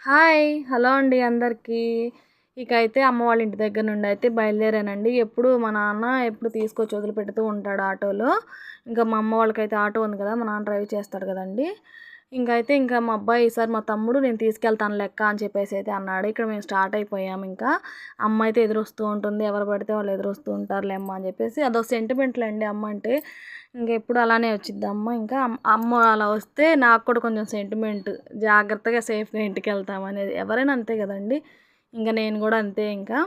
Hi hello అండి అందరికీ. ఇక అయితే అమ్మ వాళ్ళ ఇంటి దగ్గర నుండి అయితే బయలుదేరానండి. ఎప్పుడు మా నాన్న ఎప్పుడు తీసుకొచ్చి వదిలిపెడుతూ ఉంటాడు ఆటోలో. ఇంకా మా అమ్మ వాళ్ళకైతే ఆటో ఉంది కదా, మా నాన్న డ్రైవ్ చేస్తాడు కదండి. ఇంకా మా అబ్బాయి ఈసారి మా తమ్ముడు నేను తీసుకెళ్తాను లెక్క అని చెప్పేసి అయితే అన్నాడు. ఇక్కడ మేము స్టార్ట్ అయిపోయాము. ఇంకా అమ్మ అయితే ఎదురొస్తూ ఉంటుంది, ఎవరు పడితే వాళ్ళు ఎదురొస్తూ ఉంటారులే అమ్మ అని చెప్పేసి. అదొక సెంటిమెంట్లు అండి అమ్మ అంటే. ఎప్పుడు అలానే వచ్చిద్ది అమ్మ. ఇంకా అమ్మ అలా వస్తే నాకు కూడా కొంచెం సెంటిమెంట్, జాగ్రత్తగా సేఫ్గా ఇంటికి వెళ్తామనేది. ఎవరైనా అంతే కదండి. ఇంకా నేను కూడా అంతే. ఇంకా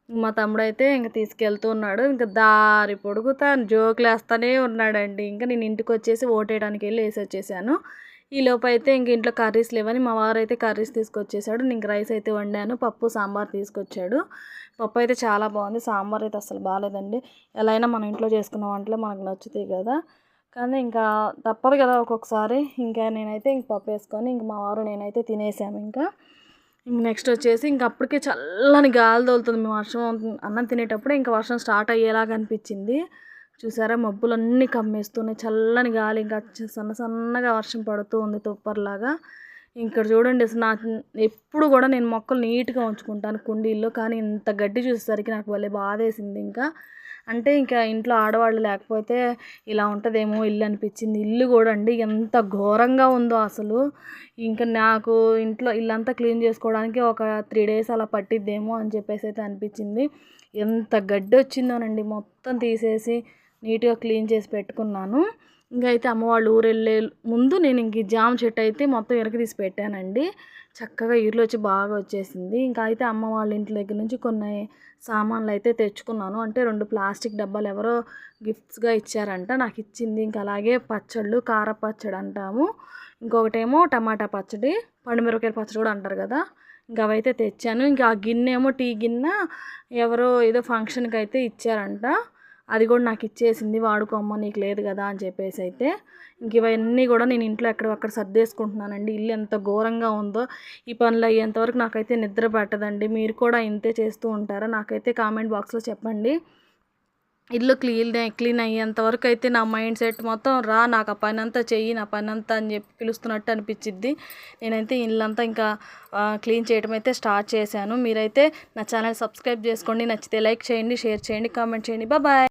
మా తమ్ముడైతే ఇంక తీసుకెళ్తూ ఉన్నాడు. ఇంకా దారి పొడుగుతా జోకులు వేస్తూనే ఉన్నాడండి. ఇంకా నేను ఇంటికి వచ్చేసి ఓటేయడానికి వెళ్ళి వేసి వచ్చేసాను. ఈలోపు అయితే ఇంక ఇంట్లో కర్రీస్ లేవని మా వారైతే కర్రీస్ తీసుకొచ్చేసాడు. ఇంక రైస్ అయితే వండాను, పప్పు సాంబార్ తీసుకొచ్చాడు. పప్పు అయితే చాలా బాగుంది, సాంబార్ అయితే అసలు బాగాలేదండి. ఎలా అయినా మనం ఇంట్లో చేసుకున్న వంటలే మనకు నచ్చుతాయి కదా, కానీ ఇంకా తప్పదు కదా ఒక్కొక్కసారి. ఇంకా నేనైతే ఇంక పప్పు వేసుకొని ఇంక మా వారు నేనైతే తినేసాము. ఇంకా నెక్స్ట్ వచ్చేసి ఇంక అప్పటికే చల్లని గాలి తోలుతుంది. మేము అన్నం తినేటప్పుడు ఇంకా వర్షం స్టార్ట్ అయ్యేలాగా అనిపించింది. చూసారా, మబ్బులన్నీ కమ్మేస్తున్నాయి, చల్లని గాలి, ఇంకా సన్నగా వర్షం పడుతూ ఉంది తుప్పర్లాగా. ఇక్కడ చూడండి, అసలు నాకు ఎప్పుడు కూడా నేను మొక్కలు నీట్గా ఉంచుకుంటాను కుండీల్లో, కానీ ఇంత గడ్డి చూసేసరికి నాకు భలే బాధేసింది. ఇంకా ఇంట్లో ఆడవాళ్ళు లేకపోతే ఇలా ఉంటుందేమో ఇల్లు అనిపించింది. ఇల్లు కూడా అండి ఎంత ఘోరంగా ఉందో అసలు. ఇంకా నాకు ఇంట్లో ఇల్లంతా క్లీన్ చేసుకోవడానికి ఒక 3 days అలా పట్టిద్దేమో అని చెప్పేసి అయితే అనిపించింది. ఎంత గడ్డి వచ్చిందోనండి, మొత్తం తీసేసి నీట్గా క్లీన్ చేసి పెట్టుకున్నాను. అయితే అమ్మ వాళ్ళు ఊరు వెళ్ళే ముందు నేను ఇంక ఈ జామ చెట్టు అయితే మొత్తం వెనక తీసి పెట్టానండి. చక్కగా ఈర్లు వచ్చి బాగా వచ్చేసింది. అయితే అమ్మ వాళ్ళ ఇంటి దగ్గర నుంచి కొన్ని సామాన్లు అయితే తెచ్చుకున్నాను. అంటే 2 ప్లాస్టిక్ డబ్బాలు ఎవరో గిఫ్ట్స్గా ఇచ్చారంట, నాకు ఇచ్చింది. అలాగే పచ్చళ్ళు, కార పచ్చడి అంటాము, ఇంకొకటేమో టమాటా పచ్చడి, పండుమిరపకాయల పచ్చడి కూడా అంటారు కదా. అవైతే తెచ్చాను. ఆ గిన్నె ఏమో టీ గిన్నె ఎవరో ఏదో ఫంక్షన్కి అయితే ఇచ్చారంట, అది కూడా నాకు ఇచ్చేసింది. వాడుకోమ్మ నీకు లేదు కదా అని చెప్పేసి అయితే. ఇవన్నీ కూడా నేను ఇంట్లో ఎక్కడక్కడ సర్దేసుకుంటున్నానండి. ఇల్లు ఎంత ఘోరంగా ఉందో. ఈ పనులు అయ్యేంతవరకు నాకైతే నిద్ర పట్టదండి. మీరు కూడా ఇంతే చేస్తూ ఉంటారా? నాకైతే కామెంట్ బాక్స్లో చెప్పండి. ఇల్లు క్లీన్ అయ్యేంత వరకు అయితే నా మైండ్ సెట్ మొత్తం నాకు ఆ పని అంతా చెయ్యి, నా పని అంతా అని చెప్పి పిలుస్తున్నట్టు అనిపించిద్ది. నేనైతే ఇల్లంతా ఇంకా క్లీన్ చేయడం అయితే స్టార్ట్ చేశాను. మీరైతే నా ఛానల్ సబ్స్క్రైబ్ చేసుకోండి, నచ్చితే లైక్ చేయండి, షేర్ చేయండి, కామెంట్ చేయండి. బాయ్.